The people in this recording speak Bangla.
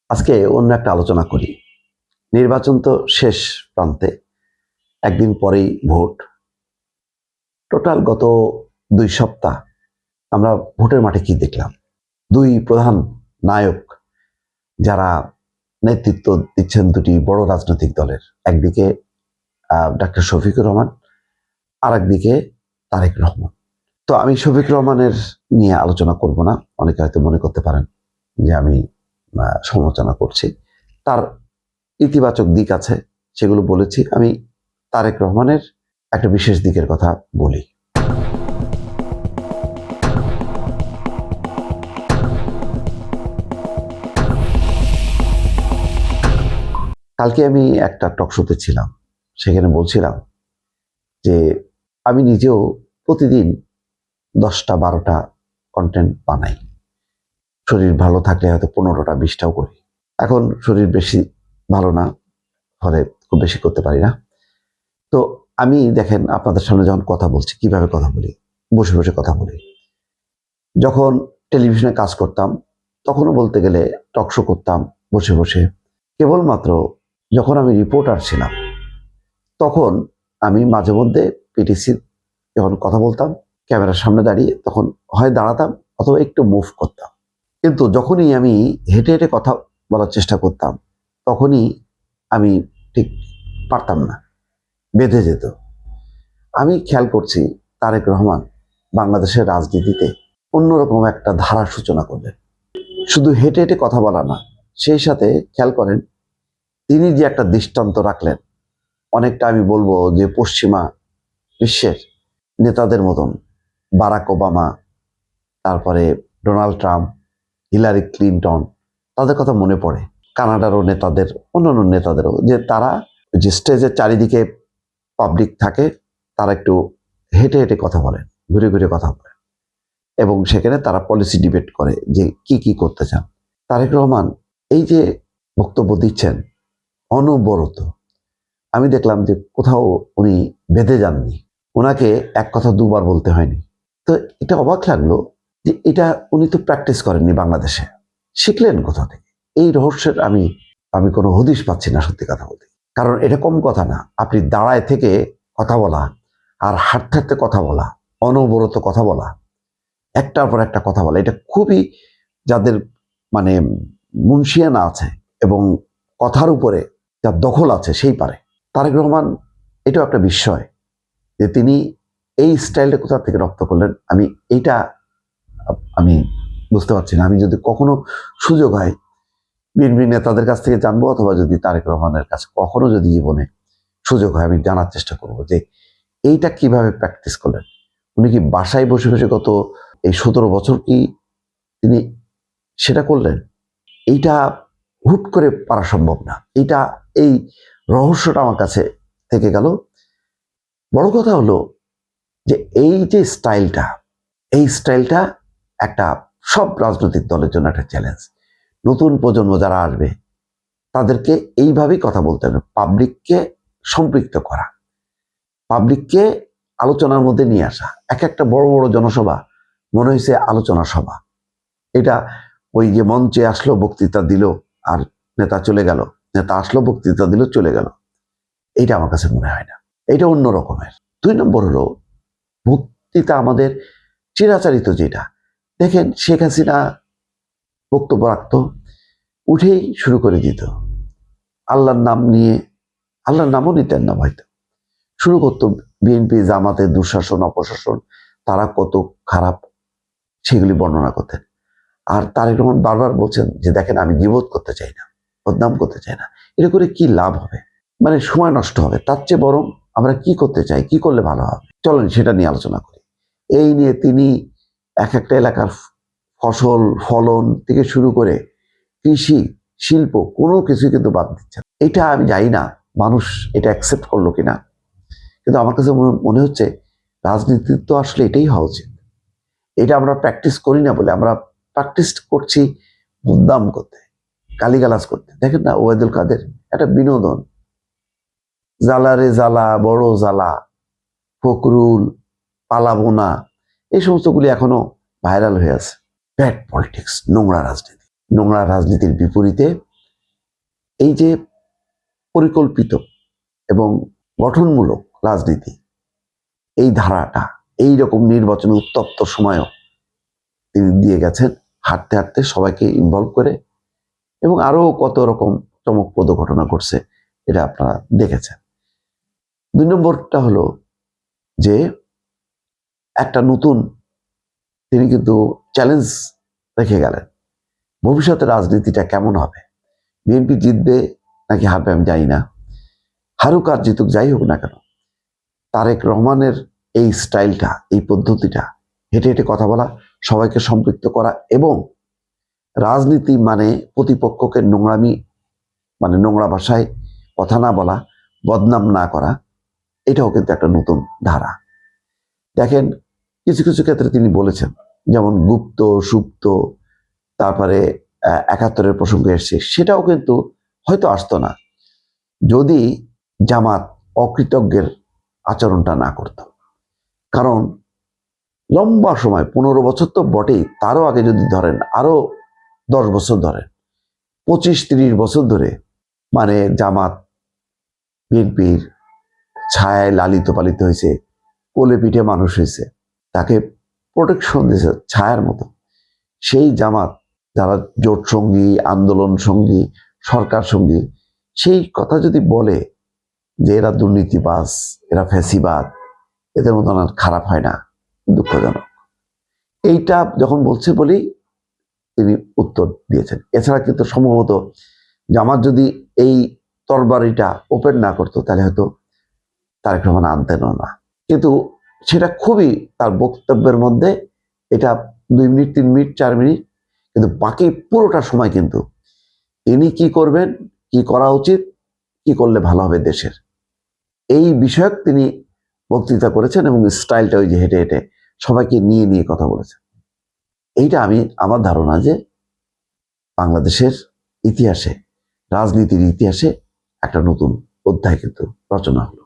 আজকে অন্য একটা আলোচনা করি। নির্বাচন তো শেষ প্রান্তে, একদিন পরেই ভোট। টোটাল গত 2 সপ্তাহ আমরা ভোটের মাঠে কি দেখলাম? দুই প্রধান নায়ক যারা নেতৃত্ব দিচ্ছেন দুটি বড় রাজনৈতিক দলের, একদিকে ডাক্তার শফিকুর রহমান, আর একদিকে তারেক রহমান। তো আমি শফিকুর রহমানের নিয়ে আলোচনা করব না, অনেকে হয়তো মনে করতে পারেন যে আমি সমালোচনা করছি। তার ইতিবাচক দিক আছে, সেগুলো বলেছি। আমি তারেক রহমানের একটা বিশেষ দিকের কথা বলি। কালকে আমি একটা টক শোতে ছিলাম, সেখানে বলছিলাম যে আমি নিজেও প্রতিদিন 10টা-12টা কন্টেন্ট বানাই। শরীর ভালো থাকলে হয়তো 15টা 20টাও করি। এখন শরীর বেশি ভালো না, ফলে খুব বেশি করতে পারি না। তো আমি দেখেন আপনাদের সামনে যখন কথা বলছি, কিভাবে কথা বলি, বসে বসে কথা বলি। যখন টেলিভিশনে কাজ করতাম তখনও বলতে গেলে টক শো করতাম বসে বসে। কেবলমাত্র যখন আমি রিপোর্টার ছিলাম তখন আমি মাঝে মধ্যে পিটিসির যখন কথা বলতাম ক্যামেরার সামনে দাঁড়িয়ে, তখন হয় দাঁড়াতাম অথবা একটু মুভ করতাম। কিন্তু যখনই আমি হেঁটে হেঁটে কথা বলার চেষ্টা করতাম তখনই আমি ঠিক পারতাম না, বেঁধে যেত। আমি খেয়াল করছি তারেক রহমান বাংলাদেশের রাজনীতিতে অন্যরকম একটা ধারার সূচনা করলেন। শুধু হেঁটে হেঁটে কথা বলা না, সেই সাথে খেয়াল করেন তিনি যে একটা দৃষ্টান্ত রাখলেন, অনেকটা আমি বলবো যে পশ্চিমা বিশ্বের নেতাদের মতন, বারাক ওবামা, তারপরে ডোনাল্ড ট্রাম্প, হিলারি ক্লিনটন, তাদের কথা মনে পড়ে। কানাডারও নেতাদের, অন্যান্য নেতাদেরও, যে তারা যে স্টেজের চারিদিকে পাবলিক থাকে, তারা একটু হেঁটে হেঁটে কথা বলেন, ঘুরে ঘুরে কথা বলেন, এবং সেখানে তারা পলিসি ডিবেট করে যে কি কি করতে চান। তারেক রহমান এই যে বক্তব্য দিচ্ছেন অনবরত, আমি দেখলাম যে কোথাও উনি বেঁধে যাননি, ওনাকে এক কথা দুবার বলতে হয়নি। তো এটা অবাক লাগলো যে এটা উনি তো প্র্যাকটিস করেননি বাংলাদেশে, শিখলেন কোথা থেকে? এই রহস্যের আমি কোনো হদিশ পাচ্ছি না, সত্যি কথা বলতে। কারণ এটা কম কথা না, আপনি দাঁড়ায় থেকে কথা বলা আর হাঁটতে হাঁটতে কথা বলা, অনবরত কথা বলা, একটার পর একটা কথা বলা, এটা খুবই, যাদের মানে মুনশিয়ানা আছে এবং কথার উপরে যার দখল আছে সেই পারে। তারেক রহমান এটাও একটা বিস্ময় যে তিনি এই স্টাইলটা কোথা থেকে রপ্ত করলেন। আমি বুঝতে পারছি না। আমি যদি কখনো সুযোগ হয় বিএনপি নেতাদের কাছ থেকে জানবো, অথবা যদি তারেক রহমানের কাছে কখনো যদি জীবনে সুযোগ হয়, আমি জানার চেষ্টা করব যে এইটা কিভাবে প্র্যাকটিস করলেন। উনি কি বাসায় বসে বসে গত এই 17 বছর কি তিনি সেটা করলেন? এইটা হুট করে পারা সম্ভব না। এই রহস্যটা আমার কাছে থেকে গেল। বড় কথা হলো যে এই যে স্টাইলটা, এই স্টাইলটা একটা সব রাজনৈতিক দলের জন্য একটা চ্যালেঞ্জ। নতুন প্রজন্ম যারা আসবে তাদেরকে এইভাবেই কথা বলতে হবে, পাবলিককে সম্পৃক্ত করা, পাবলিককে আলোচনার মধ্যে নিয়ে আসা। একটা বড় বড় জনসভা মনে হয়েছে আলোচনা সভা। এটা ওই যে মঞ্চে আসলো, বক্তৃতা দিল, আর নেতা চলে গেল, নেতা আসলো, বক্তৃতা দিল, চলে গেল। এইটা আমার কাছে মনে হয় না, এটা অন্য রকমের। 2 নম্বর হলো বক্তৃতা আমাদের চিরাচরিত যেটা দেখেন, শেখ হাসিনা বক্তব্য রাখতো, উঠেই শুরু করে দিত আল্লাহর নাম নিয়ে, আল্লাহর নামও নিতেন না হয়তো, শুরু করতো বিএনপি জামাতের দুঃশাসন অপশাসন, তারা কত খারাপ, সেগুলি বর্ণনা করতেন। আর তারেক রহমান বারবার বলছেন যে দেখেন আমি গীবত করতে চাই না, বদনাম করতে চাই না, এটা করে কি লাভ হবে, মানে সময় নষ্ট হবে। তার চেয়ে বরং আমরা কি করতে চাই, কি করলে ভালো হবে, চলেন সেটা নিয়ে আলোচনা করি। এই নিয়ে তিনি এক একটা এলাকার ফসল ফলন থেকে শুরু করে কৃষি শিল্প কোনো কিছু কিন্তু বাদ দিচ্ছেন। এটা আমি জানি না মানুষ এটা অ্যাকসেপ্ট করলো কিনা, কিন্তু আমার কাছে মনে হচ্ছে রাজনীতি তো আসলে এটাই হওয়া উচিত। এটা আমরা প্র্যাকটিস করি না বলে, আমরা প্র্যাকটিস করছি বদনাম করতে, গালিগালাজ করতে। দেখেন না, ওবায়দুল কাদের একটা বিনোদন, জ্বালারে জ্বালা বড় জ্বালা, ফকরুল, পালাবোনা, এই সমস্তগুলি এখনো ভাইরাল হয়ে আছে। ব্যাড পলিটিক্স, নোংরা রাজনীতি। নোংরা রাজনীতির বিপরীতে এই যে পরিকল্পিত এবং গঠনমূলক রাজনীতি, এই ধারাটা এই রকম নির্বাচনে উত্তপ্ত সময়ও তিনি দিয়ে গেছেন, হাঁটতে হাঁটতে সবাইকে ইনভলভ করে, এবং আরো কত রকম চমকপ্রদ ঘটনা ঘটছে, এটা আপনারা দেখেছেন। 2 নম্বরটা হলো যে একটা নতুন তিনি কিন্তু চ্যালেঞ্জ রেখে গেলেন, ভবিষ্যতে রাজনীতিটা কেমন হবে, বিএনপি জিতবে নাকি হারবে আমি জানি না, হারুক আর জিতুক যাই হোক না কেন, তারেক রহমানের এই স্টাইলটা, এই পদ্ধতিটা, হেঁটে হেঁটে কথা বলা, সবাইকে সম্পৃক্ত করা, এবং রাজনীতি মানে প্রতিপক্ষকে নোংরামি, মানে নোংরা ভাষায় কথা না বলা, বদনাম না করা, এটাও কিন্তু একটা নতুন ধারা। দেখেন, কিছু কিছু ক্ষেত্রে তিনি বলেছেন, যেমন গুপ্ত সুপ্ত, তারপরে 71-এর প্রসঙ্গ এসছে, সেটাও কিন্তু হয়তো আসতো না যদি জামাত অকৃতজ্ঞের আচরণটা না করত। কারণ লম্বা সময়, 15 বছর তো বটেই, তারও আগে যদি ধরেন, আরো 10 বছর ধরেন, 25-30 বছর ধরে মানে জামাত বিএনপির ছায়ায় লালিত পালিত হয়েছে, কোলে পিঠে মানুষ হয়েছে, তাকে প্রোটেকশন দিয়েছে ছায়ার মতো। সেই জামাত, যারা জোট সঙ্গী, আন্দোলন সঙ্গী, সরকার সঙ্গী, সেই কথা যদি বলে যে এরা দুর্নীতিবাজ, এরা ফ্যাসিবাদ, এদের মতন আর খারাপ হয় না, দুঃখজনক। এইটা যখন বলছে বলেই তিনি উত্তর দিয়েছেন। এছাড়া কিন্তু সম্ভবত জামাত যদি এই তরবারিটা ওপেন না করতো, তাহলে হয়তো তারেক রহমান আনতেনও না। কিন্তু সেটা খুবই তার বক্তব্যের মধ্যে, এটা 2 মিনিট, 3 মিনিট, 4 মিনিট, কিন্তু বাকি পুরোটা সময় কিন্তু তিনি কি করবেন, কি করা উচিত, কি করলে ভালো হবে দেশের, এই বিষয়ক তিনি বক্তৃতা করেছেন, এবং স্টাইলটা ওই যে হেঁটে হেঁটে সবাইকে নিয়ে নিয়ে কথা বলেছেন। এইটা আমার ধারণা যে বাংলাদেশের ইতিহাসে, রাজনীতির ইতিহাসে একটা নতুন অধ্যায় কিন্তু রচনা হলো।